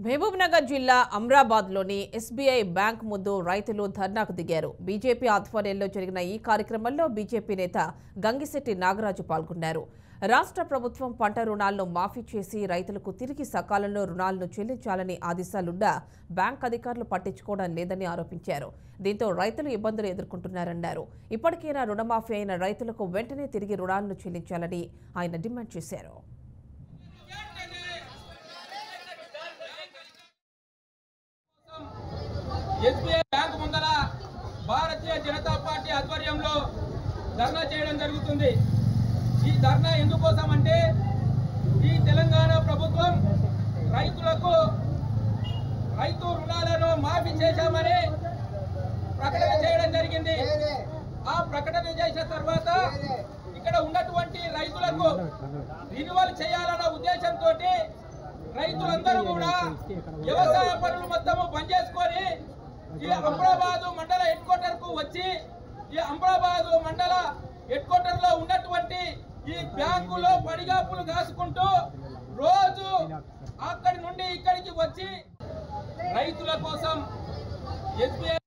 మహబూబ్నగర్ జిల్లా అమ్రాబాద్లోని SBI bank ముందు రైతులు ధర్నాకు దిగారు. బీజేపీ ఆధ్వర్యంలో జరిగిన ఈ కార్యక్రమంలో బీజేపీ నేత గంగిశెట్టి నాగరాజు పాల్గొన్నారు. రాష్ట్ర ప్రభుత్వం పంట రుణాలను మాఫీ చేసి రైతులకు తిరిగి సకాలంలో రుణాలను చెల్లించాలని ఆదేశాలున్నా బ్యాంక్ అధికారులు పట్టించుకోవడం లేదని ఆరోపించారు. దీంతో రైతులు ఇబ్బందులు ఎదుర్కొంటున్నారన్నారు. ఇప్పటికైనా రుణమాఫీ అయిన రైతులకు వెంటనే తిరిగి రుణాలను చెల్లించాలని ఆయన డిమాండ్ చేశారు. ఎస్బీఐ బ్యాంకు ముందర భారతీయ జనతా పార్టీ ఆధ్వర్యంలో ధర్నా చేయడం జరుగుతుంది. ఈ ధర్నా ఎందుకోసం అంటే ఈ తెలంగాణ ప్రభుత్వం రైతులకు రైతు రుణాలను మాఫీ చేశామని ప్రకటన చేయడం జరిగింది. ఆ ప్రకటన చేసిన తర్వాత ఇక్కడ ఉన్నటువంటి రైతులకు రిన్యువల్ చేయాలన్న ఉద్దేశంతో రైతులందరూ కూడా వ్యవసాయ పనులు మొత్తము బంద్ చేసుకొని ఈ అమ్రాబాద్ మండల హెడ్ క్వార్టర్ కు వచ్చి ఈ అమ్రాబాద్ మండల హెడ్ క్వార్టర్ లో ఉన్నటువంటి ఈ బ్యాంకులో పడిగాపులు కాసుకుంటూ రోజు అక్కడి నుండి ఇక్కడికి వచ్చి రైతుల కోసం ఎస్బీఐ